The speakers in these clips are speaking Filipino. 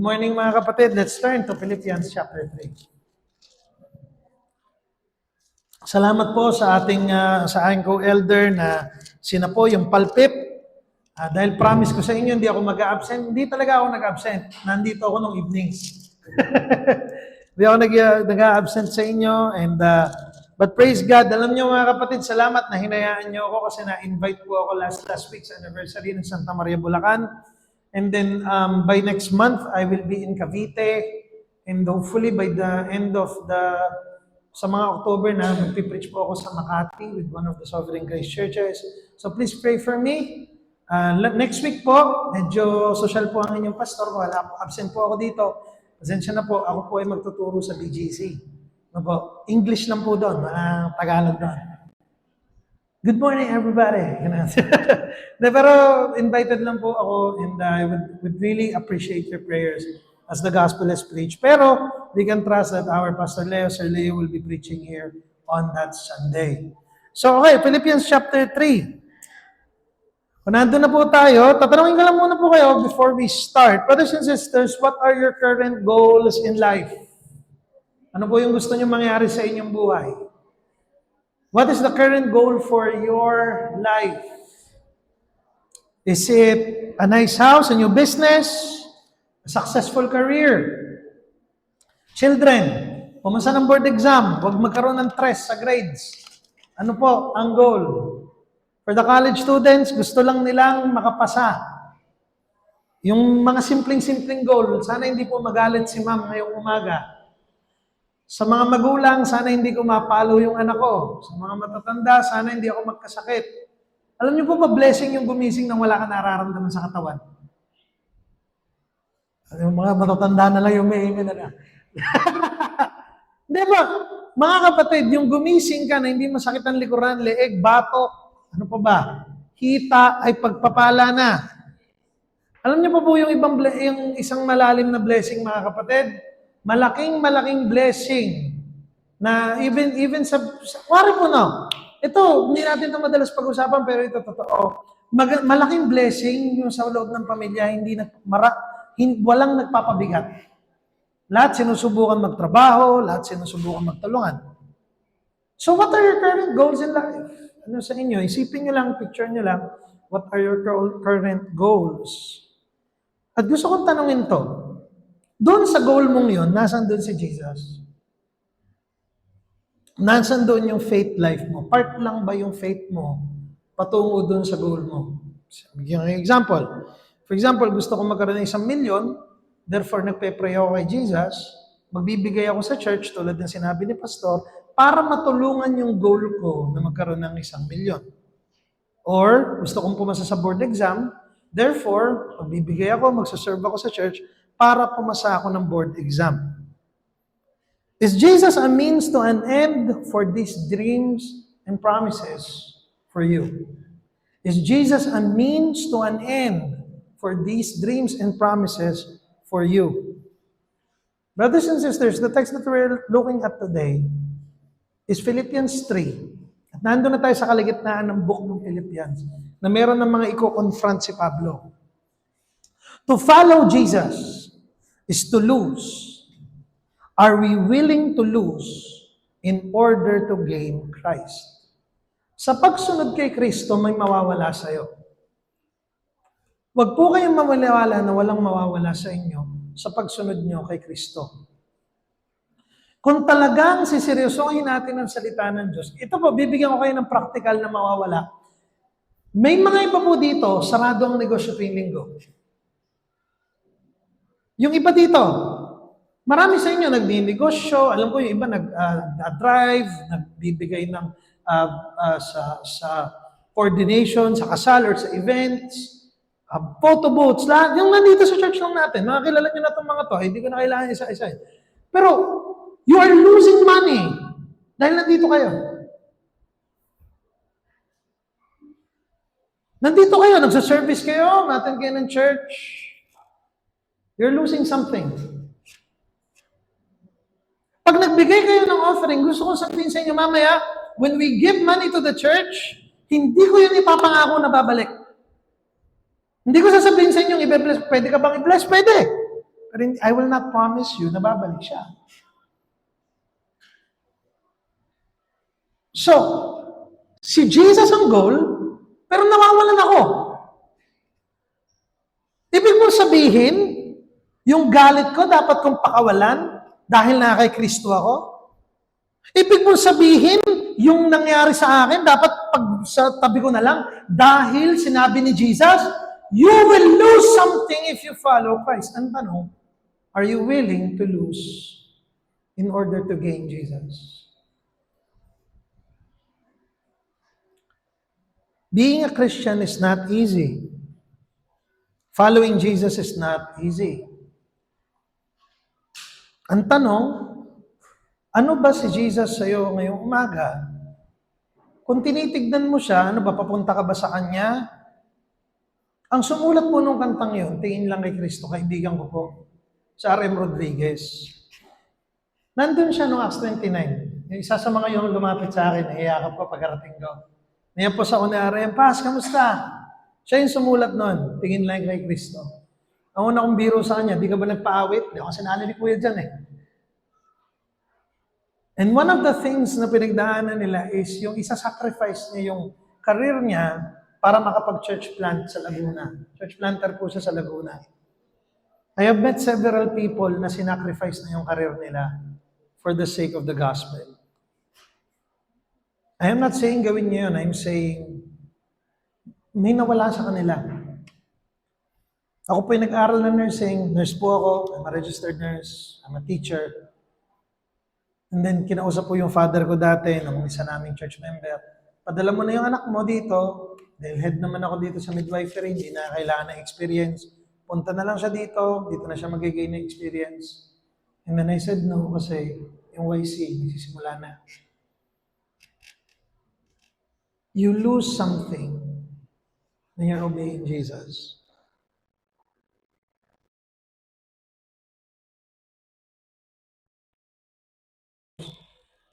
Good morning mga kapatid. Let's turn to Philippians chapter 3. Salamat po sa aking co-elder na sina po yung palpip. Dahil promise ko sa inyo, hindi ako mag-a-absent. Hindi talaga ako nag-absent. Nandito ako nung evenings. Hindi ako nag-a-absent sa inyo. But praise God, alam niyo mga kapatid, salamat na hinayaan niyo ako kasi na-invite po ako last week's anniversary ng Santa Maria, Bulacan. And then by next month, I will be in Cavite. And hopefully by the end of sa mga October na, magpipreach po ako sa Makati with one of the Sovereign Grace Churches. So please pray for me. Next week po, medyo social po ang inyong pastor. Absent po ako dito. Pasensya na po, ako po ay magtuturo sa BGC. English lang po doon, Tagalog doon. Good morning, everybody. Pero invited lang po ako and I would really appreciate your prayers as the gospel is preached. Pero we can trust that our Pastor Leo, Sir Leo, will be preaching here on that Sunday. So, okay, Philippians chapter 3. Kung nandun na po tayo, tatanungin ko lang muna po kayo before we start. Brothers and sisters, what are your current goals in life? Ano po yung gusto nyo mangyari sa inyong buhay? What is the current goal for your life? Is it a nice house, a new business, a successful career? Children, pumasa ng board exam, huwag magkaroon ng stress sa grades. Ano po ang goal? For the college students, gusto lang nilang makapasa. Yung mga simpleng goal, sana hindi po magalit si ma'am ngayong umaga. Sa mga magulang, sana hindi ko mapalo yung anak ko. Sa mga matatanda, sana hindi ako magkasakit. Alam niyo po ba, blessing yung gumising nang wala ka nararamdaman sa katawan? Yung mga matatanda na lang yung may imin na. Hindi ba? Mga kapatid, yung gumising ka na hindi masakit ang likuran, leeg, batok, ano pa ba? Hita ay pagpapala na. Alam niyo pa po yung isang malalim na blessing, mga kapatid? Malaking blessing na even sa wari po no. Ito, hindi natin ito madalas pag-usapan pero ito totoo. Malaking blessing yung sa loob ng pamilya, walang nagpapabigat. Lahat sinusubukan magtrabaho, lahat sinusubukan magtulungan. So what are your current goals in life? Ano sa inyo? Isipin nyo lang, picture nyo lang, what are your current goals? At gusto kong tanungin to, doon sa goal mong yun, nasan doon si Jesus? Nasan doon yung faith life mo? Part lang ba yung faith mo patungo doon sa goal mo? Bigyan ng example. For example, gusto ko magkaroon ng 1 million, therefore nagpe-pray ako kay Jesus, magbibigay ako sa church tulad ng sinabi ni Pastor, para matulungan yung goal ko na magkaroon ng 1 million. Or, gusto kong pumasa sa board exam, therefore, magbibigay ako, magsaserve ako sa church, para pumasa ako ng board exam. Is Jesus a means to an end for these dreams and promises for you? Is Jesus a means to an end for these dreams and promises for you? Brothers and sisters, the text that we're looking at today is Philippians 3. At nandun na tayo sa kaligitnaan ng book ng Philippians na meron ng mga i-confront si Pablo. To follow Jesus is to lose. Are we willing to lose in order to gain Christ? Sa pagsunod kay Kristo, may mawawala sa iyo. Huwag po kayong mawawala na walang mawawala sa inyo sa pagsunod nyo kay Kristo. Kung talagang siseryosohin natin ang salita ng Diyos, ito po, bibigyan ko kayo ng practical na mawawala. May mga iba po dito, sarado ang negosyo tuwing linggo. Yung iba dito, marami sa inyo nagninegosyo, alam ko yung iba nag-drive, nagbibigay ng sa coordination, sa kasal or sa events, photo booths, lahat. Yung nandito sa church lang natin, nakakilala nyo na itong mga to, hindi ko na kailangan isa-isa. Pero, you are losing money dahil nandito kayo. Nandito kayo, nagsa-service kayo, natin kayo ng church. You're losing something. Pag nagbigay kayo ng offering, gusto kong sabihin sa inyo mamaya, when we give money to the church, hindi ko yun ipapangako na babalik. Hindi ko sasabihin sa inyo, i-bless. Pwede ka bang i-bless? Pwede. Pero I will not promise you na babalik siya. So, si Jesus ang goal, pero nawawalan ako. Ibig mo sabihin, yung galit ko dapat kong pakawalan dahil na kay Kristo ako? Ibig mo sabihin, yung nangyari sa akin, dapat pag sa tabi ko na lang, dahil sinabi ni Jesus, you will lose something if you follow Christ. Ang tanong, are you willing to lose in order to gain Jesus? Being a Christian is not easy. Following Jesus is not easy. Ang tanong, ano ba si Jesus sa'yo ngayong umaga? Kung tinitignan mo siya, ano ba, papunta ka ba sa Kanya? Ang sumulat po nung kantang yun, tingin lang kay Kristo, kaibigan ko po, sa R.M. Rodriguez. Nandun siya noong Acts 29. Yung isa sa mga yung lumapit sa akin, iyakap ko pagkarating ko. Ngayon po sa una, R.M. Paz, kamusta? Siya yung sumulat nun, tingin lang kay Kristo. Ang una kong biro sa kanya, di ka ba nagpaawit? Di ako sinali ni Kuya dyan eh. And one of the things na pinagdaanan nila is yung isa-sacrifice niya yung career niya para makapag-church plant sa Laguna. Church planter po siya sa Laguna. I have met several people na sinacrifice na yung career nila for the sake of the gospel. I am not saying gawin niyo yun. I'm saying may nawala sa kanila. Ako po yung nag-aral ng nursing. Nurse po ako. I'm a registered nurse. I'm a teacher. And then, kinausap po yung father ko dati, nung isa naming church member. Padala mo na yung anak mo dito. Dahil head naman ako dito sa midwifery, hindi na kailangan ng experience. Punta na lang siya dito na siya mag-gain ng experience. And then I said no, kasi yung YC, nagsisimula na. You lose something when you're obeying Jesus.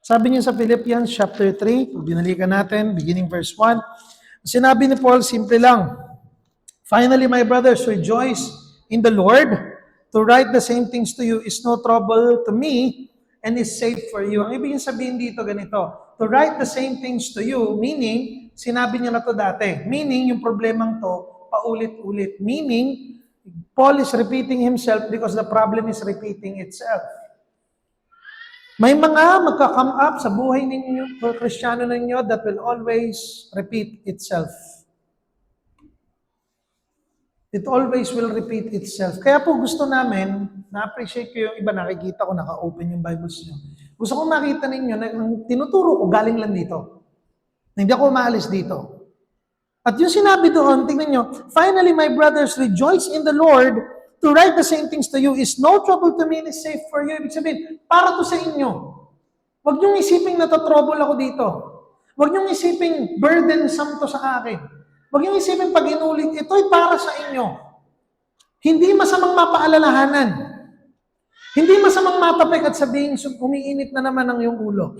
Sabi niya sa Philippians chapter 3, pag binalikan natin, beginning verse 1, sinabi ni Paul, simple lang, finally, my brothers, rejoice in the Lord. To write the same things to you is no trouble to me and is safe for you. Ang ibig sabihin dito ganito, to write the same things to you, meaning, sinabi niya na to dati, meaning yung problemang to, paulit-ulit. Meaning, Paul is repeating himself because the problem is repeating itself. May mga magka-come up sa buhay ninyo, Kristiyano ninyo, that will always repeat itself. It always will repeat itself. Kaya po gusto namin, na-appreciate ko yung iba, nakikita ko, naka-open yung Bibles nyo. Gusto ko makita ninyo na ang tinuturo ko galing lang dito. Na hindi ako umaalis dito. At yung sinabi doon, tingnan nyo, finally, my brothers, rejoice in the Lord. To write the same things to you is no trouble to me and is safe for you. Ibig sabihin, para to sa inyo. Huwag niyong isiping natatrouble ako dito. Huwag niyong isiping burdensome to sa akin. Huwag niyong isipin pag inulit, ito'y para sa inyo. Hindi masamang mapaalalahanan. Hindi masamang matapik at sabihin, umiinit na naman ang iyong ulo.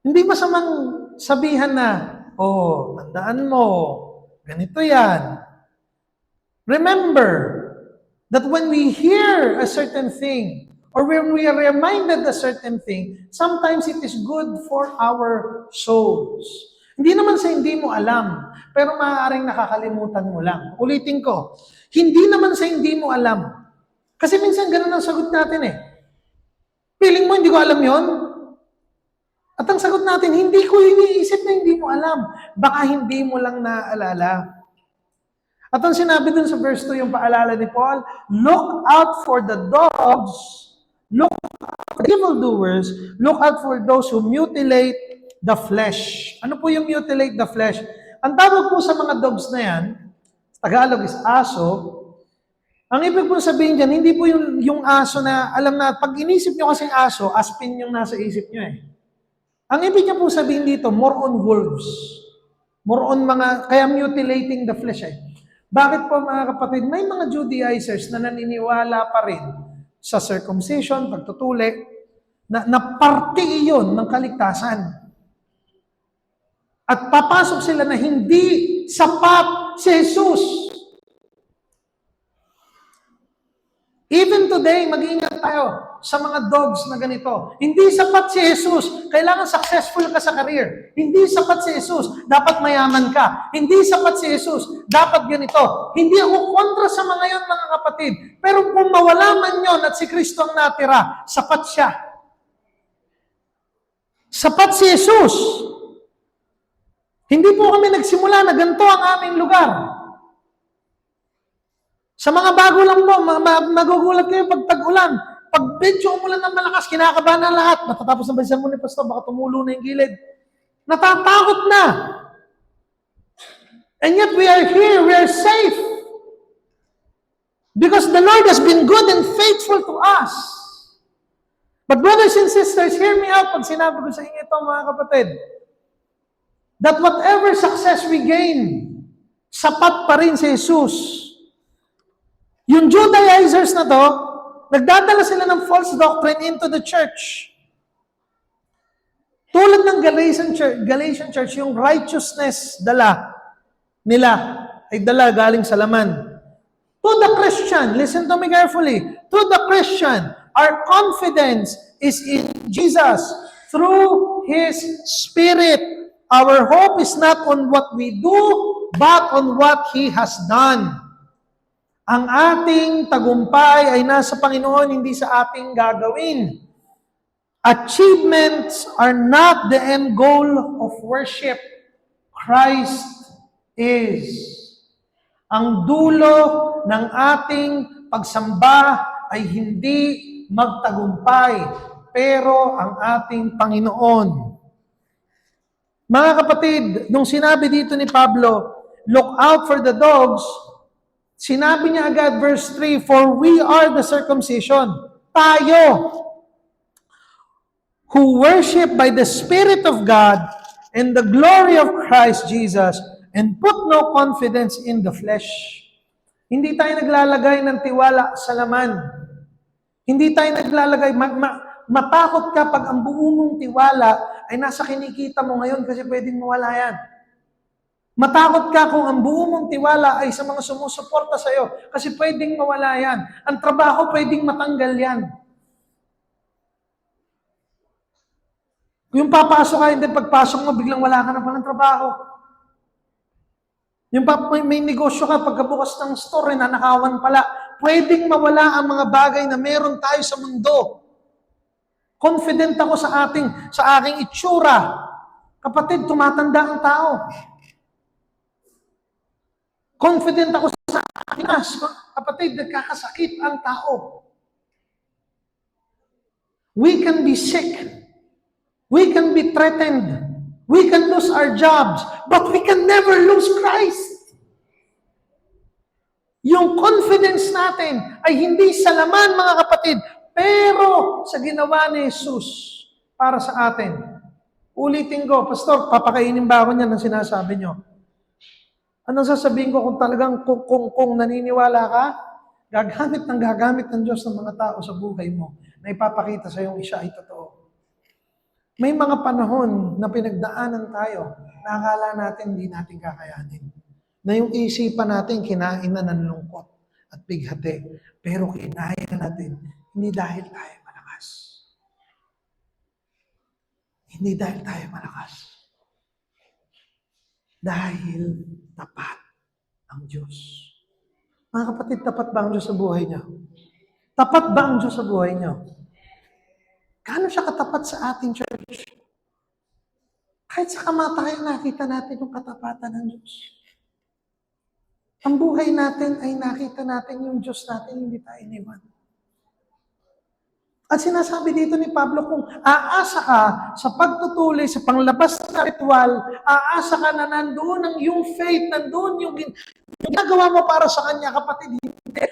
Hindi masamang sabihan na, oh, tandaan mo, ganito yan. Remember that when we hear a certain thing, or when we are reminded a certain thing, sometimes it is good for our souls. Hindi naman sa hindi mo alam, pero maaaring nakakalimutan mo lang. Ulitin ko, hindi naman sa hindi mo alam. Kasi minsan ganun ang sagot natin eh. Feeling mo, hindi ko alam yon. At ang sagot natin, hindi ko iniisip na hindi mo alam. Baka hindi mo lang naaalala. At ang sinabi dun sa verse 2, yung paalala ni Paul, look out for the dogs, look out for evildoers, look out for those who mutilate the flesh. Ano po yung mutilate the flesh? Ang tawag po sa mga dogs na yan, Tagalog is aso. Ang ibig po sabihin dyan, hindi po yung aso na, alam na, pag inisip nyo kasing aso, aspin yung nasa isip nyo eh. Ang ibig niya po sabihin dito, more on wolves. More on mga, kaya mutilating the flesh eh. Bakit po mga kapatid, may mga Judaizers na naniniwala pa rin sa circumcision, pagtutuli, na parte iyon ng kaligtasan. At papasok sila na hindi sapat si Jesus. Even today, mag-ingat tayo sa mga dogs na ganito. Hindi sapat si Jesus. Kailangan successful ka sa career. Hindi sapat si Jesus. Dapat mayaman ka. Hindi sapat si Jesus. Dapat ganito. Hindi ako kontra sa mga yon, mga kapatid. Pero kung mawala man yon at si Kristo ang natira, sapat siya. Sapat si Jesus. Hindi po kami nagsimula na ganito ang aming lugar. Sa mga bago lang po, magugulat kayo pag tag-ulan. Pag medyo umulan ng malakas, kinakabahan na lahat. Matatapos na ba siya muna, Pastor? Baka tumulo na yung gilid. Natatakot na. And yet we are here, we are safe. Because the Lord has been good and faithful to us. But brothers and sisters, hear me out pag sinabi ko sa inyo ito, mga kapatid. That whatever success we gain, sapat pa rin si Jesus. Yung Judaizers na to, nagdadala sila ng false doctrine into the church. Tulad ng Galatian church, yung righteousness dala nila ay dala galing sa laman. To the Christian, listen to me carefully, to the Christian, our confidence is in Jesus through His Spirit. Our hope is not on what we do, but on what He has done. Ang ating tagumpay ay nasa Panginoon, hindi sa ating gagawin. Achievements are not the end goal of worship. Christ is. Ang dulo ng ating pagsamba ay hindi magtagumpay, pero ang ating Panginoon. Mga kapatid, nung sinabi dito ni Pablo, look out for the dogs, sinabi niya agad, verse 3, for we are the circumcision. Tayo, who worship by the Spirit of God and the glory of Christ Jesus, and put no confidence in the flesh. Hindi tayo naglalagay ng tiwala sa laman. Hindi tayo naglalagay, matakot ka pag ang buong mong tiwala ay nasa kinikita mo ngayon kasi pwedeng mawala yan. Matakot ka kung ang buong mong tiwala ay sa mga sumusuporta sa iyo kasi pwedeng mawala yan. Ang trabaho pwedeng matanggal yan. Kung papasok ka, hindi pagpasok mo, biglang wala ka na palang trabaho. Yung may negosyo ka, pagkabukas ng store, nanakawan pala, pwedeng mawala ang mga bagay na meron tayo sa mundo. Confident ako sa aking itsura. Kapatid, tumatanda ang tao. Confident ako sa aking kapatid, nagkakasakit ang tao. We can be sick. We can be threatened. We can lose our jobs. But we can never lose Christ. Yung confidence natin ay hindi sa laman, mga kapatid, pero sa ginawa ni Jesus para sa atin. Ulitin ko, Pastor, papakainin ba ako niyan ng sinasabi niyo? Anong sasabihin ko kung talagang kung naniniwala ka, gagamit ng Diyos ng mga tao sa buhay mo na ipapakita sa iyong siya ay totoo. May mga panahon na pinagdaanan tayo na akala natin hindi natin kakayanin. Na yung isipan natin kinain na ng lungkot at bighati. Pero kinaya natin, hindi dahil tayo malakas. Hindi dahil tayo malakas. Dahil tapat ang Diyos. Mga kapatid, tapat ba ang Diyos sa buhay niyo? Tapat ba ang Diyos sa buhay niyo? Gaano siya katapat sa ating church? Kahit sa kamatayan, nakita natin yung katapatan ng Diyos. Ang buhay natin ay nakita natin yung Diyos natin, hindi tayo iniwan. At sinasabi dito ni Pablo, kung aasa ka sa pagtutuloy sa panglabas na ritual, aasa ka na nandoon ang iyong faith, nandoon yung ginagawa mo para sa Kanya, kapatid, hindi.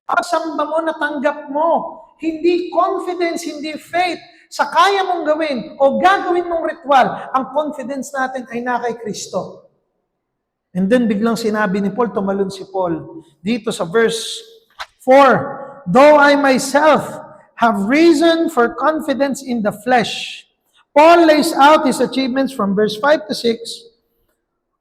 Pagsamba mo, natanggap mo. Hindi confidence, hindi faith sa kaya mong gawin o gagawin mong ritual. Ang confidence natin ay na kay Kristo. And then biglang sinabi ni Paul, tumalon si Paul, dito sa verse 4, though I myself have reason for confidence in the flesh. Paul lays out his achievements from verse 5 to 6.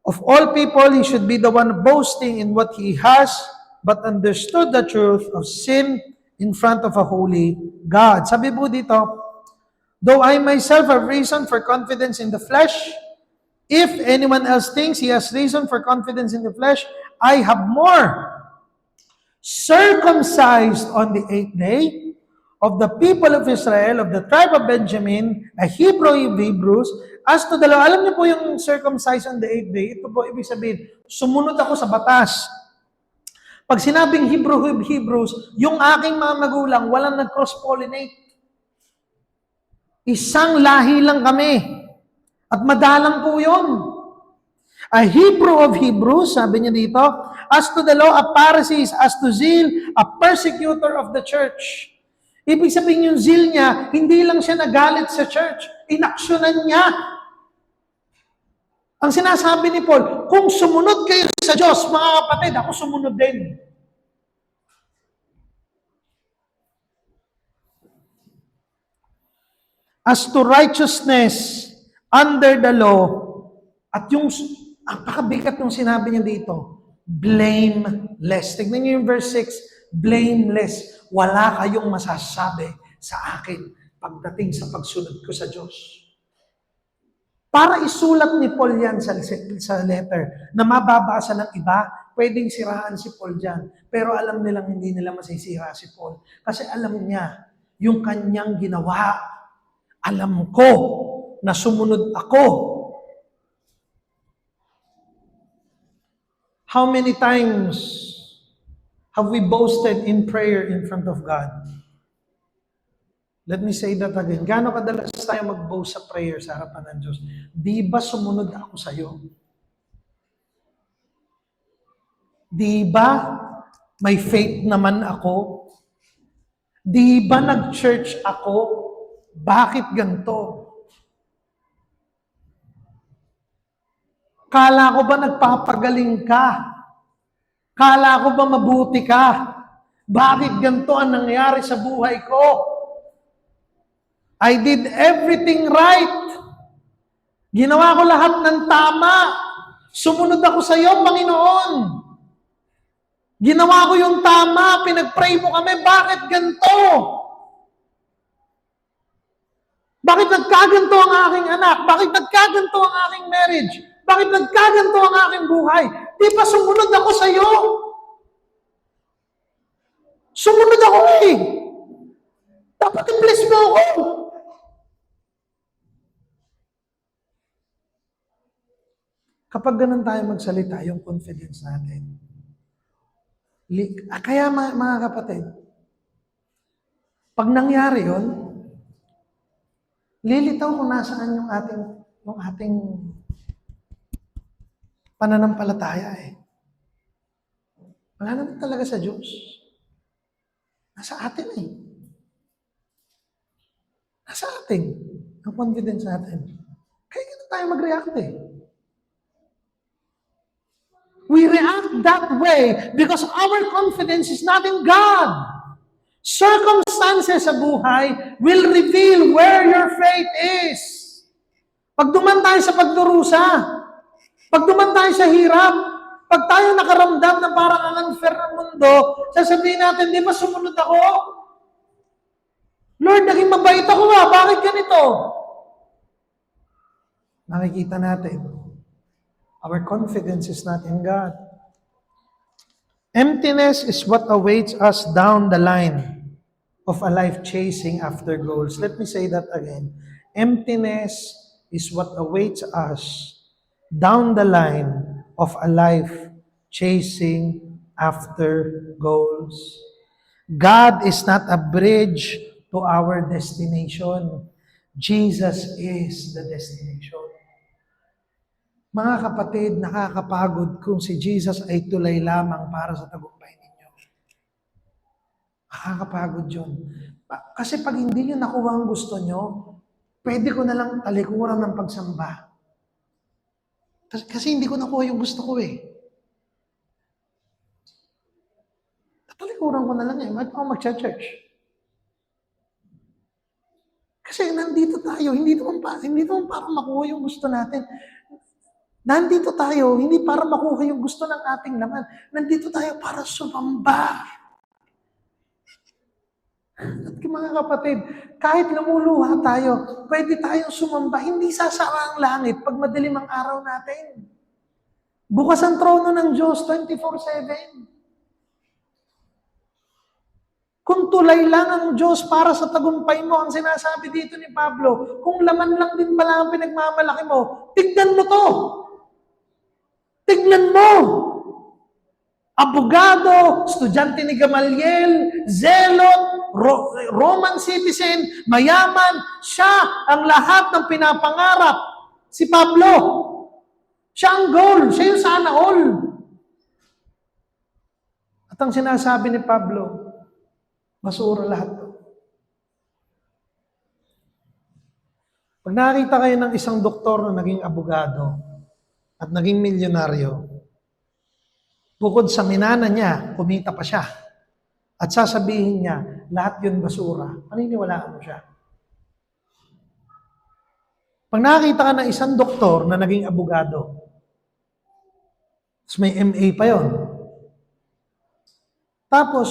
Of all people, he should be the one boasting in what he has, but understood the truth of sin in front of a holy God. Sabi po dito, though I myself have reason for confidence in the flesh, if anyone else thinks he has reason for confidence in the flesh, I have more. Circumcised on the 8th day, of the people of Israel, of the tribe of Benjamin, a Hebrew of Hebrews, as to the law. Alam niyo po yung circumcised on the 8th day, ito po ibig sabihin, sumunod ako sa batas. Pag sinabing Hebrew of Hebrews, yung aking mga magulang, walang nag-cross-pollinate. Isang lahi lang kami. At madalang po yun. A Hebrew of Hebrews, sabi niya dito, as to the law, a Pharisee, as to zeal, a persecutor of the church. Ibig sabihin yung zeal niya, hindi lang siya nagalit sa church, inaksyonan niya. Ang sinasabi ni Paul, kung sumunod kayo sa Diyos, mga kapatid, ako sumunod din. As to righteousness under the law, at yung, napakabigat yung sinabi niya dito, blameless. Tignan niyo yung verse 6, blameless. Wala kayong masasabi sa akin pagdating sa pagsunod ko sa Diyos. Para isulat ni Paul yan sa letter na mababasa ng iba, pwedeng siraan si Paul dyan. Pero alam nilang hindi nila masisira si Paul. Kasi alam niya, yung kanyang ginawa, alam ko na sumunod ako. How many times have we boasted in prayer in front of God? Let me say that again. Gaano kadalas tayo mag-boast sa prayer sa harapan ng Diyos? Di ba sumunod ako sa iyo? Di ba may faith naman ako? Di ba nag-church ako? Bakit ganito? Kala ko ba nagpapagaling ka? Kala ko ba mabuti ka? Bakit ganito ang nangyari sa buhay ko? I did everything right. Ginawa ko lahat ng tama. Sumunod ako sa iyo, Panginoon. Ginawa ko yung tama. Pinag-pray mo kami. Bakit ganito? Bakit nagkaganto ang aking anak? Bakit nagkaganto ang aking marriage? Bakit nagkaganto ang aking buhay? Di ba sumunod ako sa iyo? Sumunod ako eh. Dapat i-bless mo ako. Kapag ganun tayo magsalita, yung confidence natin. Kaya mga kapatid, pag nangyari yun, lilitaw kung nasaan yung ating pananampalataya eh. Wala naman talaga sa Diyos. Nasa atin eh. Nasa atin. Ang confidence natin. Kaya ganun tayo mag-react eh. We react that way because our confidence is not in God. Circumstances sa buhay will reveal where your faith is. Pag duman tayo sa pagdurusa, pag duman tayo sa hirap, pag tayo nakaramdam na parang ang unfair ng mundo, sasabihin natin, di ba sumunod ako? Lord, naging mabait ako bakit ganito? Nakikita natin, our confidence is not in God. Emptiness is what awaits us down the line of a life chasing after goals. Let me say that again. Emptiness is what awaits us down the line of a life chasing after goals. God is not a bridge to our destination. Jesus is the destination. Mga kapatid, nakakapagod kung si Jesus ay tulay lamang para sa tagumpay ninyo. Nakakapagod yun. Kasi pag hindi nyo nakuha ang gusto nyo, pwede ko na lang talikuran ng pagsamba. Kasi hindi ko nakuha yung gusto ko eh. Talikuran ko na lang eh. Ba't ako mag-church? Kasi nandito tayo, hindi naman para makuha yung gusto natin. Nandito tayo, hindi para makuha yung gusto ng ating laman. Nandito tayo para sumamba. At mga kapatid, kahit lumuluha tayo, pwede tayong sumamba, hindi sasara ang langit pag madilim ang araw natin. Bukas ang trono ng Diyos 24/7. Kung tulay lang ang Diyos para sa tagumpay mo, ang sinasabi dito ni Pablo, kung laman lang din pala ang pinagmamalaki mo, tignan mo to. Tignan mo. Abogado, estudyante ni Gamaliel, zelot, Roman citizen, mayaman, siya ang lahat ng pinapangarap. Si Pablo, siya ang goal, siya yung sana all. At ang sinasabi ni Pablo, basura lahat to. Pag nakita kayo ng isang doktor na naging abogado at naging milyonaryo, bukod sa minana niya, kumita pa siya. At sasabihin niya, lahat yun basura. Paniniwalaan mo siya. Pag nakita ka ng isang doktor na naging abogado, tapos may MA pa yon. Tapos,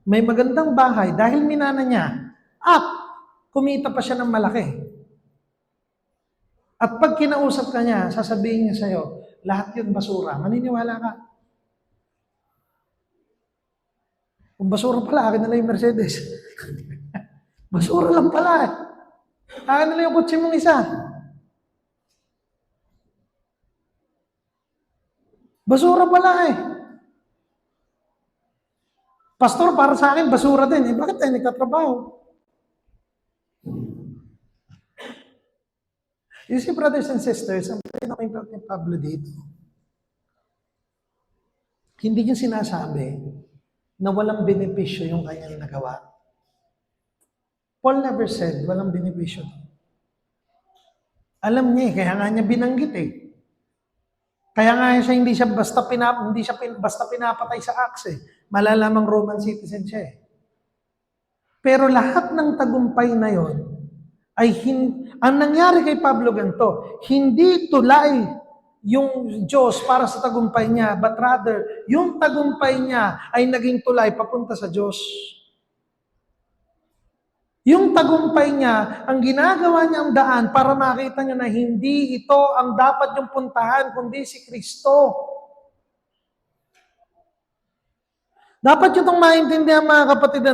may magandang bahay dahil minana niya at kumita pa siya ng malaki. At pag kinausap ka niya, sasabihin niya sa'yo, lahat yun basura. Maniniwala ka. Kung basura pala, akin na lang yung Mercedes. Basura lang pala eh. Akin na lang yung kutsi mong isa. Basura pala eh. Pastor, para sa akin, basura din. Eh, bakit tayo nagtatrabaho? You see, brothers and sisters, ang pinaka-important ni Pablo dito, hindi niya sinasabi na walang benepisyo yung kanyang nagawa. Paul never said walang benepisyo. Alam niya kaya nga niya binanggit eh. Kaya nga siya hindi siya basta pinapatay sa axe eh. Malalamang Roman citizen siya eh. Pero lahat ng tagumpay na yon ay ang nangyari kay Pablo ganito, hindi tulay yung Diyos para sa tagumpay niya, but rather, yung tagumpay niya ay naging tulay papunta sa Diyos. Yung tagumpay niya, ang ginagawa niya ang daan para makita niya na hindi ito ang dapat yung puntahan, kundi si Kristo. Dapat itong maintindihan mga kapatid,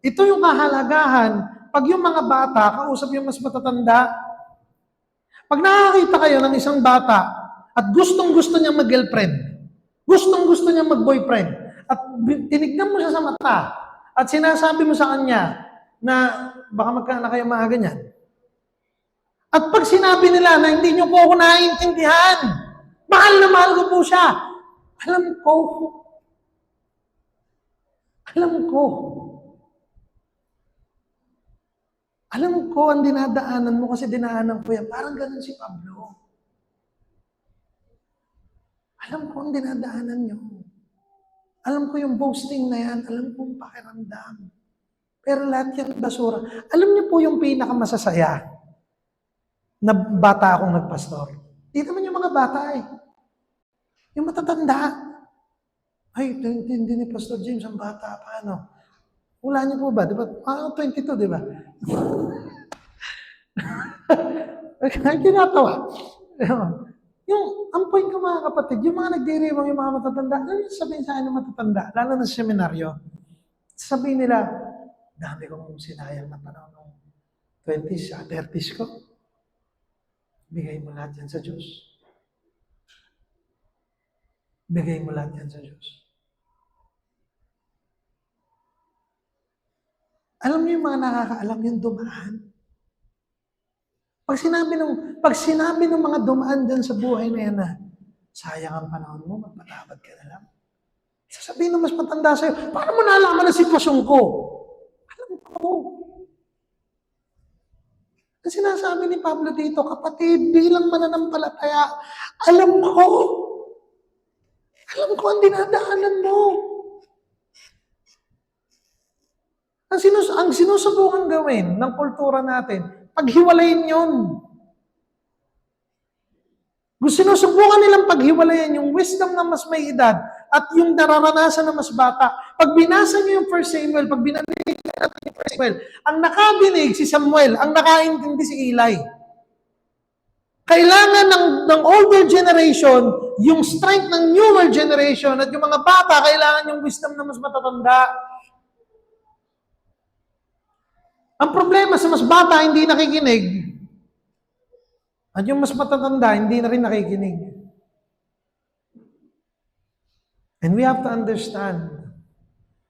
ito yung kahalagahan pag yung mga bata, kausap yung mas matatanda. Pag nakakita kayo ng isang bata, at gustong-gusto niya mag-girlfriend, gustong-gusto niya mag-boyfriend, at tinignan mo siya sa mata, at sinasabi mo sa kanya na baka magkaanak kayo mga ganyan. At pag sinabi nila na hindi niyo po ako naiintindihan, mahal na mahal ko po siya, alam ko ang dinadaanan mo kasi dinaanan ko yan. Parang ganun si Pablo. Alam ko ang dinadaanan nyo. Alam ko yung boasting na yan. Alam ko yung pakiramdam. Pero lahat yan basura. Alam niyo po yung pinakamasasaya na bata akong nagpastor. Di naman yung mga bata eh. Yung matatanda. Ay, hindi ni Pastor James ang bata pa, Wala niyo po ba? Diba? 22, di ba? Ay, tinatawa. Ang point ko mga kapatid, yung mga nagdiriwang, yung mga matatanda, ano yung sabihin sa akin ng matatanda, lalo na sa seminaryo, sabihin nila, dami kong sinayang na panahon ng 20s, 30s ko. Bigay mo lahat yan sa Diyos. Bigay mo lahat yan sa Diyos. Alam niyo yung mga nakakaalam yung dumaan. Pag sinabi ng mga dumaan dyan sa buhay na yan na, sayang ang panahon mo, magpatawad ka na lang. Sasabihin ng mas matanda sa'yo, paano mo nalaman ang sitwasyon ko? Alam ko. Ang sinasabi ni Pablo dito, kapatid, bilang mananampalataya, alam ko ang dinadaanan mo. Ang sinusubukan gawin ng kultura natin, paghiwalayin yun. Sinusubukan nilang paghiwalayan yung wisdom na mas may edad at yung nararanasan na mas bata. Pag binasa niyo yung 1 Samuel, pag binalik Samuel. Ang nakadinig si Samuel, ang nakaintindi si Eli. Kailangan ng older generation, yung strength ng newer generation, at yung mga bata, kailangan yung wisdom na mas matatanda. Ang problema sa mas bata, hindi nakikinig. At yung mas matatanda, hindi na rin nakikinig. And we have to understand,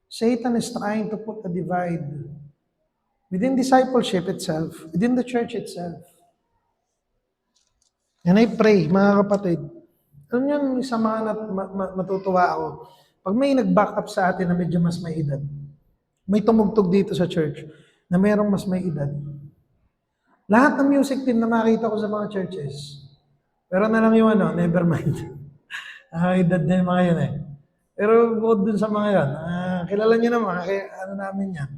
Satan is trying to put a divide within discipleship itself, within the church itself. And I pray, mga kapatid, alam niyo, isa mga matutuwa ako, pag may nag-back up sa atin na medyo mas may edad, may tumugtog dito sa church na mayroong mas may edad. Lahat ng music team na makita ko sa mga churches, pero na lang yung never mind. Edad na yung mga yun eh. Pero bukod dun sa mga yan, kilala niyo naman, namin yan.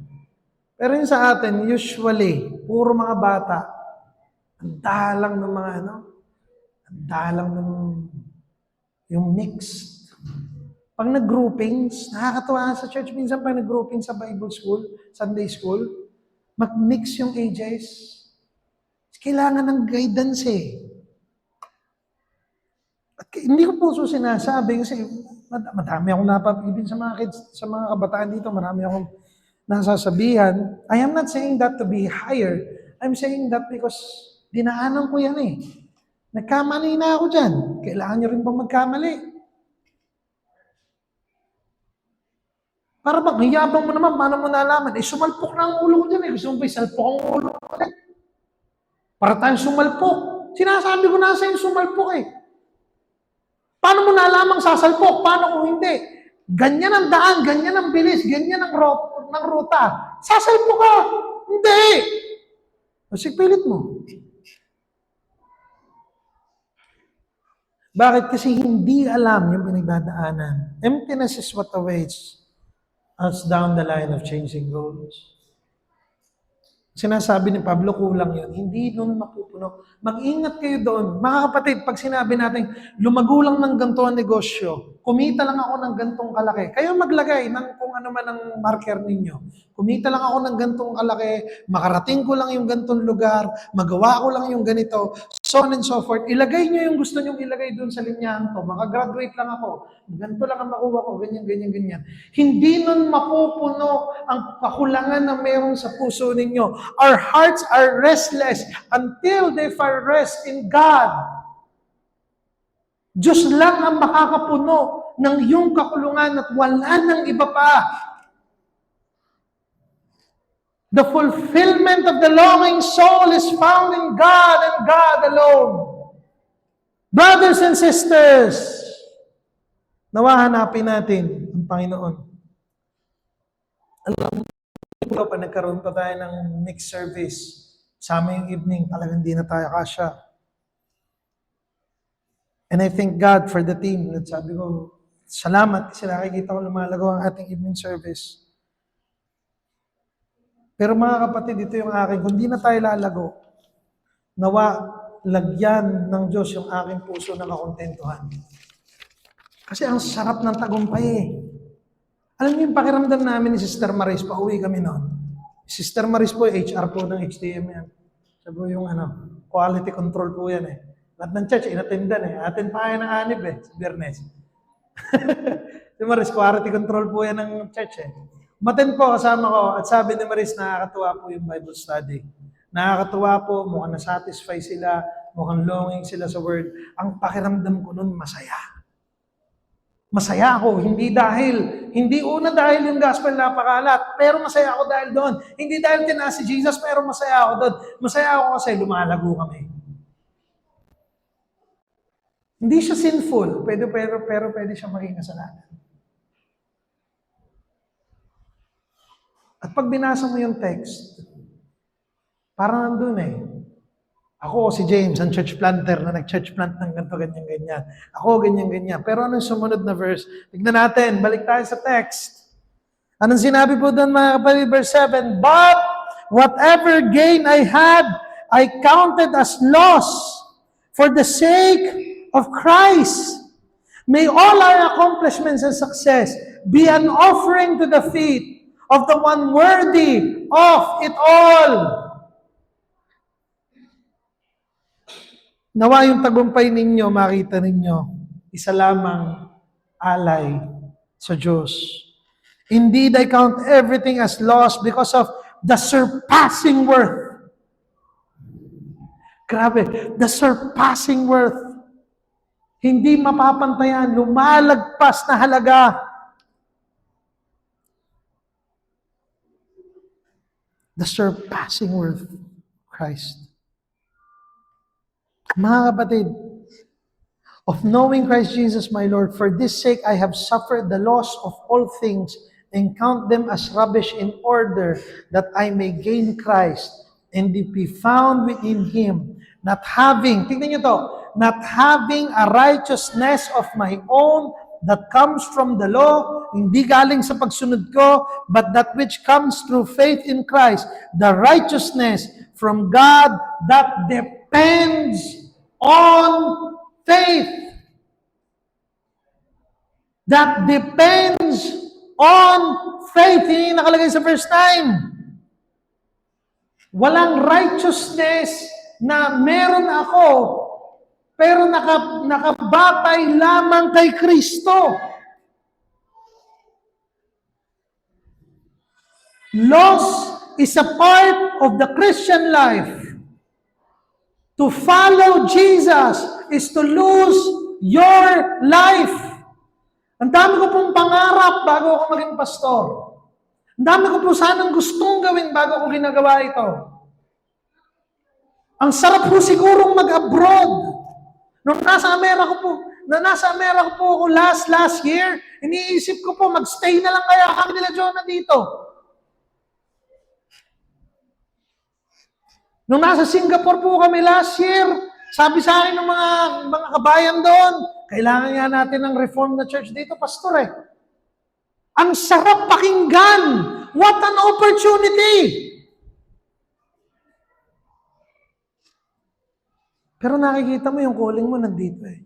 Pero yun sa atin, usually, puro mga bata, ang dalang ng mga ang dalang ng yung mixed. Pag nag-groupings, nakakatawa sa church, minsan pag nag-grouping sa Bible school, Sunday school, mag-mix yung ages. Kailangan ng guidance eh. At hindi ko po sinasabi kasi madami akong napapibin sa mga kids, sa mga kabataan dito, marami akong nasasabihan. I am not saying that to be higher. I'm saying that because dinaanan ko yan eh. Nagkamali na ako dyan. Kailangan nyo rin ba magkamali? Para bang, hiyabang mo naman, paano mo nalaman? Sumalpok na ang ulo ko dyan eh. Gusto mo ba isalpok ang ulo ko ulit? Para tayong sumalpok. Sinasabi ko na sa inyo, sumalpok eh. Paano mo nalamang sasalpok? Paano kung hindi? Ganyan ang daan, ganyan ang bilis, ganyan ang ruta. Sasalpok ka! Hindi! Kasi pilit mo. Bakit? Kasi hindi alam yung pinagdadaanan. Emptiness is what awaits us down the line of changing goals. Sinasabi ni Pablo, kulang yun. Hindi nun mapupuno. Mag-ingat kayo doon. Mga kapatid, pag sinabi natin, lumago lang ng ganito ang negosyo, kumita lang ako ng gantong kalaki, kayo maglagay ng kung ano man ang marker ninyo. Kumita lang ako ng gantong kalaki, makarating ko lang yung gantong lugar, magawa ko lang yung ganito, so on and so forth. Ilagay nyo yung gusto nyong ilagay doon sa linyahan to. Makagraduate lang ako. Ganito lang ang makuha ko, ganyan, ganyan, ganyan. Hindi nun mapupuno ang kakulangan na meron sa puso ninyo. Our hearts are restless until they find rest in God. Diyos lang ang makakapuno ng iyong kakulungan at wala nang iba pa. The fulfillment of the longing soul is found in God and God alone. Brothers and sisters, nawa hanapin natin ang Panginoon. Alam mo, pag nagkaroon pa tayo ng mixed service, sa aming evening, talagang di na tayo kasya. And I thank God for the team. At sabi ko, salamat kasi nakikita ko lumalago ang ating evening service. Pero mga kapatid, ito yung akin. Kung di na tayo lalago, nawa, lagyan ng Diyos yung aking puso na makontentuhan. Kasi ang sarap ng tagumpay eh. Alam niyo yung pakiramdam namin ni Sister Maris, pauwi kami noon. Sister Maris po, HR po ng HTM yan. Sabi yung quality control po yan eh. Lahat ng church, inatendan eh. Atin pa kayo ng anib eh, sa Biyernes. Si Maris, quality control po yan ng church eh. Maten po kasama ko at sabi ni Maris, nakakatuwa po yung Bible study. Nakakatuwa po, mukhang nasatisfy sila, mukhang longing sila sa Word. Ang pakiramdam ko nun, masaya. Masaya ako, hindi dahil yung gospel napakalat, pero masaya ako dahil doon. Hindi dahil tinaas si Jesus, pero masaya ako doon. Masaya ako kasi lumalago kami. Hindi siya sinful, pero pwede siya maging kasalanan. At pag binasa mo yung text, parang nandun eh. Ako, si James, ang church planter na nag-church plant ng ganito, ganyan-ganyan. Ako, ganyan-ganyan. Pero anong sumunod na verse? Tignan natin, balik tayo sa text. Anong sinabi po doon mga kapatid? Verse 7, but whatever gain I had, I counted as loss for the sake of Christ. May all our accomplishments and success be an offering to the feet of the one worthy of it all. Nawa yung tagumpay ninyo, makita ninyo, isa lamang alay sa Diyos. Indeed, I count everything as loss because of the surpassing worth. Grabe, the surpassing worth. Hindi mapapantayan, lumalagpas na halaga. The surpassing worth of Christ. Mga kapatid, of knowing Christ Jesus my Lord, for this sake I have suffered the loss of all things and count them as rubbish in order that I may gain Christ and be found within Him, not having, tingnan nyo to, not having a righteousness of my own that comes from the law, hindi galing sa pagsunod ko, but that which comes through faith in Christ, the righteousness from God that depends on faith. That depends on faith. Yung nakalagay sa verse 9. Walang righteousness na meron ako, pero nakabatay lamang kay Kristo. Loss is a part of the Christian life. To follow Jesus is to lose your life. Ang dami ko pong pangarap bago ako maging pastor. Ang dami ko po sanang gustong gawin bago ako ginagawa ito. Ang sarap po sigurong mag-abroad. Nung nasa Amerika po ako last year, iniisip ko po, mag-stay na lang kaya kami nila Jonah dito. Nung nasa Singapore po kami last year, sabi sa akin ng mga kabayan doon, kailangan nga natin ng reform na church dito, pastor eh. Ang sarap pakinggan! What an opportunity! Pero nakikita mo yung calling mo nandito eh.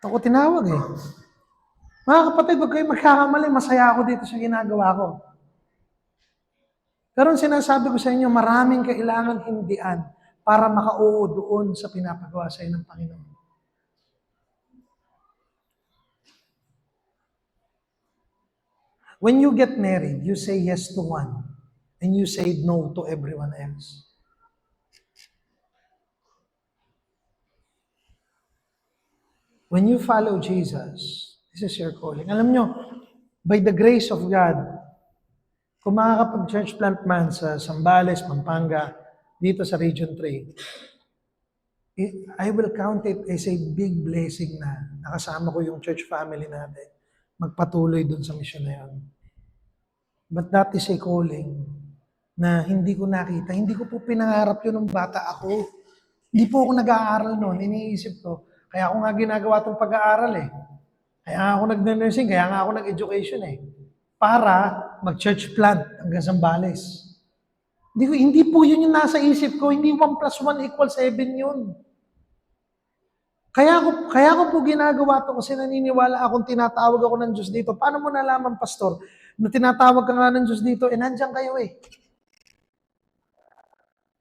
Ako tinawag eh. Mga kapatid, huwag kayo magkakamali, masaya ako dito sa ginagawa ko. Pero ang sinasabi ko sa inyo, maraming kailangan hindian para makauo doon sa pinapagawa sa inyo ng Panginoon. When you get married, you say yes to one and you say no to everyone else. When you follow Jesus, this is your calling. Alam nyo, by the grace of God, kung makakapag-church plant man sa Zambales, Pampanga, dito sa Region 3, I will count it as a big blessing na nakasama ko yung church family natin. Magpatuloy dun sa mission na yun. But that is a calling na hindi ko nakita. Hindi ko po pinangarap yun nung bata ako. Hindi po ako nag-aaral noon. Iniisip ko, kaya ako nga ginagawa itong pag-aaral eh. Kaya nga ako nag-nursing, kaya nga ako nag-education eh. Para mag-church plant hanggang Zambales. Hindi po yun yung nasa isip ko. Hindi 1 plus 1 equals 7 yun. Kaya ko po ginagawa to kasi naniniwala akong tinatawag ako ng Diyos dito. Paano mo nalaman, pastor, na tinatawag ka nga ng Diyos dito? Nandiyan kayo eh.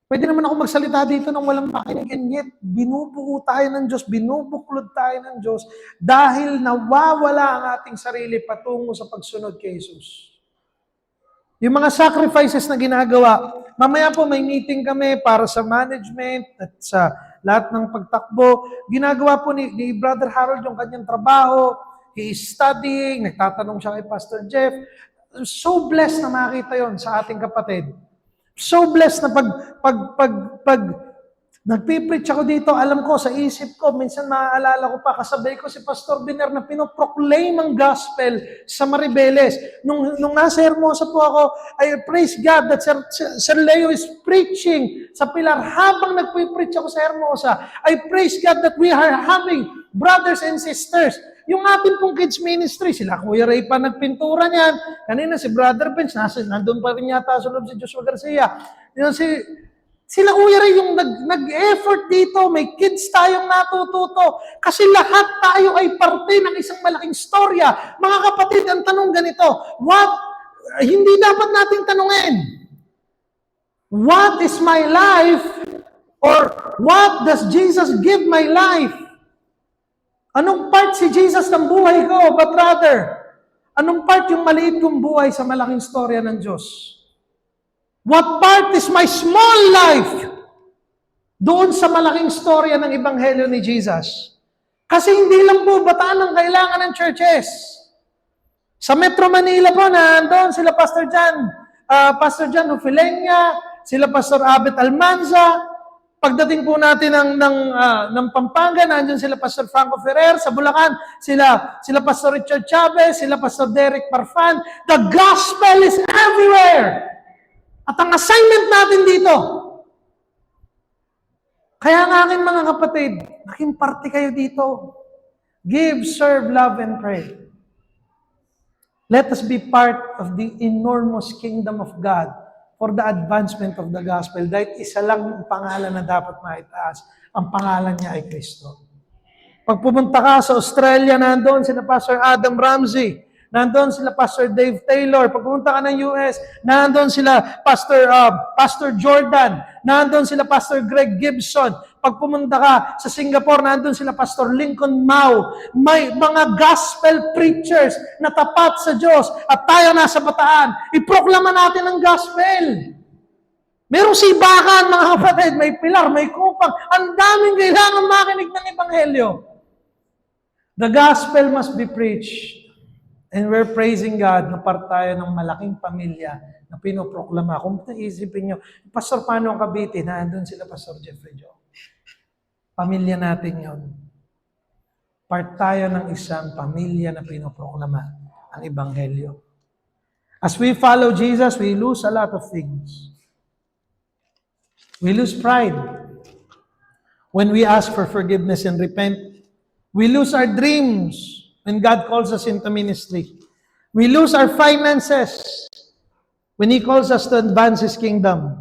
Pwede naman ako magsalita dito nang walang makinig. And yet, binubuo tayo ng Diyos, binubuklod tayo ng Diyos dahil nawawala ang ating sarili patungo sa pagsunod kay Jesus. Yung mga sacrifices na ginagawa, mamaya po may meeting kami para sa management at sa lahat ng pagtakbo. Ginagawa po ni Brother Harold yung kanyang trabaho. He is studying, nagtatanong siya kay Pastor Jeff. So blessed na makita yon sa ating kapatid. So blessed na pag nagpipreach ako dito, alam ko, sa isip ko, minsan maaalala ko pa, kasabay ko si Pastor Biner na pinoproclaim ang gospel sa Maribeles. Nung nasa Hermosa po ako, I praise God that Sir Leo is preaching sa Pilar habang nagpipreach ako sa Hermosa. I praise God that we are having brothers and sisters. Yung ating pong kids ministry, sila Kuya Ray pa nagpintura niyan. Kanina si Brother Benz, nandun pa rin yata sa loob si Joshua Garcia. Sila Kuya Ray yung nag-effort dito, may kids tayong natututo. Kasi lahat tayo ay parte ng isang malaking storya. Mga kapatid, ang tanong ganito, hindi dapat nating tanungin, what is my life? Or what does Jesus give my life? Anong part si Jesus ng buhay ko? But rather, anong part yung maliit kong buhay sa malaking storya ng Diyos? What part is my small life doon sa malaking storya ng Ebanghelyo ni Jesus? Kasi hindi lang po Bataan ang kailangan ng churches. Sa Metro Manila po, nandoon sila Pastor John Hufilenya, sila Pastor Abet Almanza. Pagdating po natin ng Pampanga, nandiyan sila Pastor Franco Ferrer. Sa Bulacan, sila Pastor Richard Chavez, sila Pastor Derek Parfan. The gospel is everywhere. At ang assignment natin dito, kaya nga aking mga kapatid, naging parte kayo dito. Give, serve, love, and pray. Let us be part of the enormous kingdom of God for the advancement of the gospel. Dahil isa lang ang pangalan na dapat maitaas. Ang pangalan niya ay Kristo. Pag pumunta ka sa Australia, nandoon sila Pastor Adam Ramsey. Nandoon sila Pastor Dave Taylor. Pag pumunta ka ng US, nandoon sila Pastor Jordan. Nandoon sila Pastor Greg Gibson. Pag pumunta ka sa Singapore, nandoon sila Pastor Lincoln Mao. May mga gospel preachers na tapat sa Diyos at tayo nasa Bataan. Iproklama natin ang gospel. Merong sibakan, mga kapatid, may pilar, may kupang. Ang daming kailangan makinig ng Ebanghelyo. The gospel must be preached. And we're praising God na part tayo ng malaking pamilya na pinoproklama. Kung naisipin nyo, Pastor, paano ang Cavite? Nandun sila Pastor Jeffrey Joe. Pamilya natin yon. Part tayo ng isang pamilya na pinoproklama ang Ebanghelyo. As we follow Jesus, we lose a lot of things. We lose pride. When we ask for forgiveness and repent, we lose our dreams. When God calls us into ministry. We lose our finances when He calls us to advance His kingdom.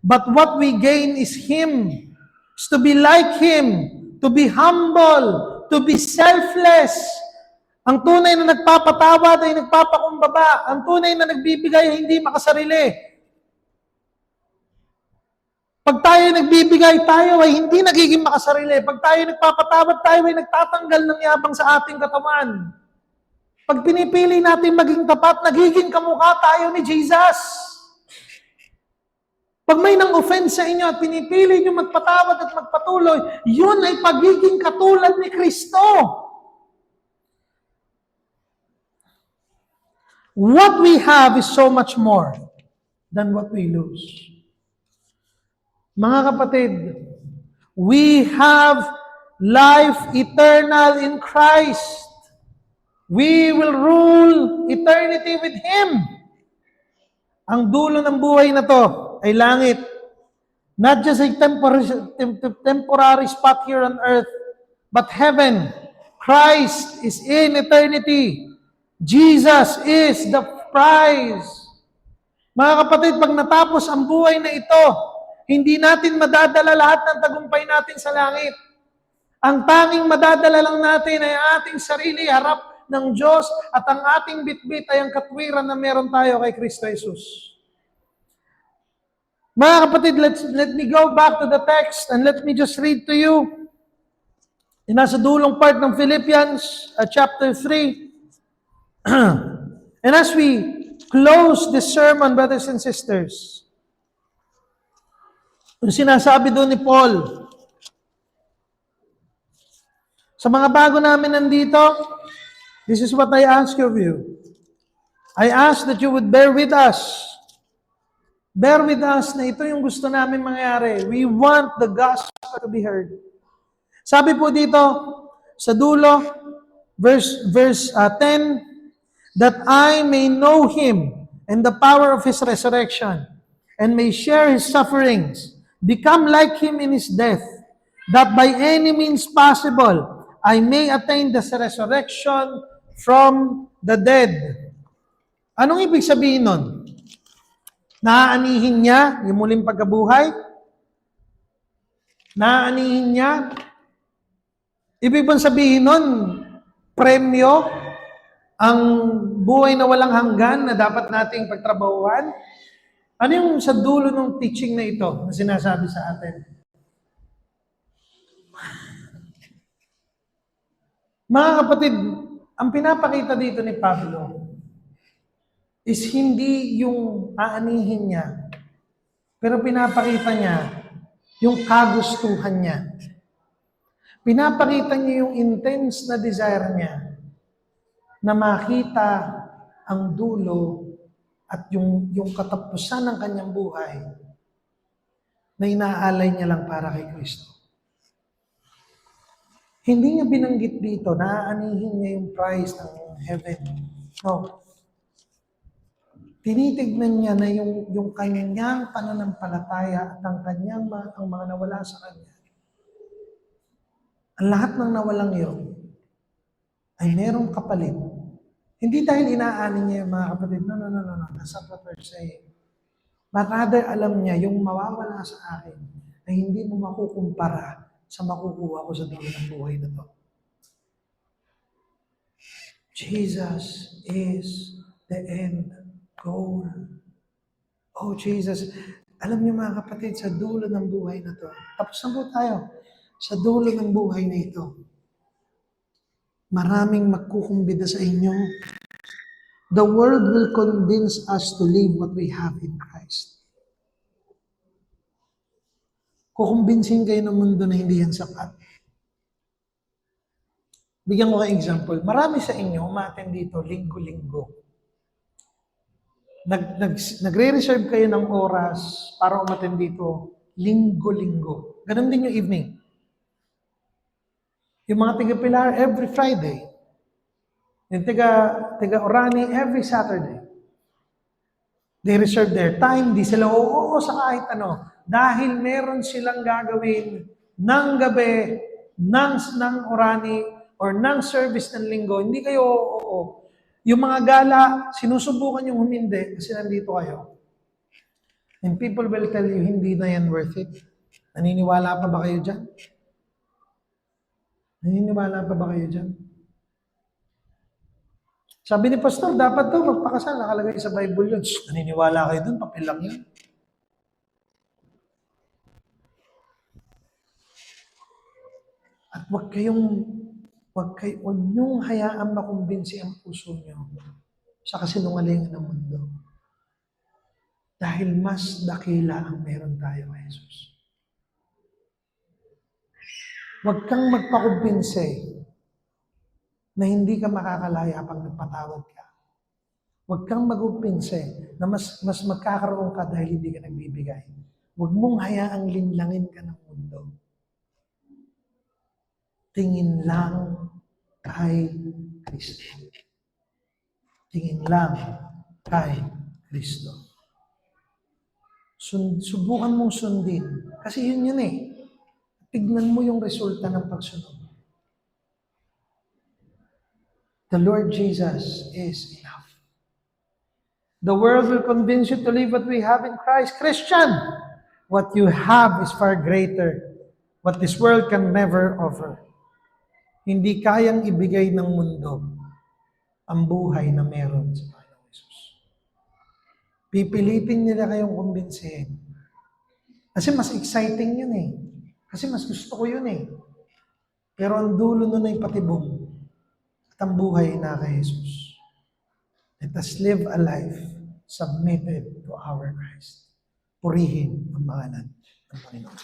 But what we gain is Him. Is to be like Him. To be humble. To be selfless. Ang tunay na nagpapatawad ay nagpapakumbaba. Ang tunay na nagbibigay ay hindi makasarili. Pag tayo nagbibigay, tayo ay hindi nagiging makasarili. Pag tayo nagpapatawad, tayo ay nagtatanggal ng yabang sa ating katawan. Pag pinipili natin maging tapat, nagiging kamukha tayo ni Jesus. Pag may nang-offense sa inyo at pinipili nyo magpatawad at magpatuloy, yun ay pagiging katulad ni Kristo. What we have is so much more than what we lose. Mga kapatid, we have life eternal in Christ. We will rule eternity with Him. Ang dulo ng buhay na to ay langit. Not just a temporary spot here on earth, but heaven. Christ is in eternity. Jesus is the prize. Mga kapatid, pag natapos ang buhay na ito, hindi natin madadala lahat ng tagumpay natin sa langit. Ang tanging madadala lang natin ay ating sarili harap ng Diyos at ang ating bitbit ay ang katwiran na meron tayo kay Kristo Jesus. Mga kapatid, let me go back to the text and let me just read to you. Nasa dulong part ng Philippians, chapter 3. And as we close this sermon, brothers and sisters, yung sinasabi doon ni Paul, sa mga bago namin nandito, this is what I ask of you. I ask that you would bear with us. Bear with us na ito yung gusto namin mangyari. We want the gospel to be heard. Sabi po dito, sa dulo, verse 10, that I may know Him and the power of His resurrection, and may share His sufferings, become like Him in His death, that by any means possible, I may attain the resurrection from the dead. Anong ibig sabihin nun? Naaanihin niya yung muling pagkabuhay? Naaanihin niya? Ibig bang sabihin nun, premyo ang buhay na walang hanggan na dapat nating pagtrabahuan? Ano yung sa dulo ng teaching na ito na sinasabi sa atin? Mga kapatid, ang pinapakita dito ni Pablo is hindi yung aanihin niya, pero pinapakita niya yung kagustuhan niya. Pinapakita niya yung intense na desire niya na makita ang dulo at yung katapusan ng kanyang buhay na inaalay niya lang para kay Kristo. Hindi niya binanggit dito na aanihin niya yung prize ng heaven. No. Tinitignan niya na yung kanyang pananampalataya at ang mga nawala sa kanya. Ang lahat ng nawalang yun ay merong kapalit. Hindi dahil inaani niya yung mga kapatid, no. That's not what we're saying. But rather, alam niya, yung mawawala sa akin ay hindi mo makukumpara sa makukuha ko sa dulo ng buhay na to. Jesus is the end goal. Oh, Jesus. Alam niyo mga kapatid, sa dulo ng buhay na to, tapos na po tayo, sa dulo ng buhay na ito, maraming magkukumbida sa inyo. The world will convince us to live what we have in Christ. Kukumbinsin kayo ng mundo na hindi yan sapat. Bigyan ko kayo example. Marami sa inyo umattend dito linggo-linggo. Nagre-reserve kayo ng oras para umattend dito linggo-linggo. Ganun din yung evening. Yung mga taga-Pilar every Friday. Yung taga-Orani every Saturday. They reserve their time, di sila oo sa kahit ano. Dahil meron silang gagawin ng gabi, ng Orani, or ng service ng linggo, hindi kayo oo. Yung mga gala, sinusubukan yung humindi kasi nandito kayo. And people will tell you, hindi na yan worth it. Naniniwala pa ba kayo dyan? Naniniwala pa ba kayo dyan? Sabi ni Pastor, dapat daw magpakasal, nakalagay sa Bible yun. Naniniwala kayo dun, papel lang yun. At huwag niyong hayaan makumbinsi ang puso niyo sa kasinungalingan ng mundo. Dahil mas dakila ang meron tayo kay Jesus. Huwag kang magpakumbinsi na hindi ka makakalaya pag nagpatawad ka. Huwag kang mag-umpinse na mas magkakaroon ka dahil hindi ka nagbibigay. Huwag mong hayaang linlangin ka ng mundo. Tingin lang kay Kristo. Tingin lang kay Kristo. Subukan mong sundin. Kasi yun eh. Tignan mo yung resulta ng pagsunod. The Lord Jesus is enough. The world will convince you to live what we have in Christ. Christian, what you have is far greater. What this world can never offer. Hindi kayang ibigay ng mundo ang buhay na meron sa Panginoong Jesus. Pipilitin nila kayong kumbinsihin. Kasi mas exciting yun eh. Kasi mas gusto ko yun eh. Pero ang dulo nun ay patibong at ang buhay na kay Jesus. Let us live a life submitted to our Christ. Purihin ang pangalan ng Panginoon.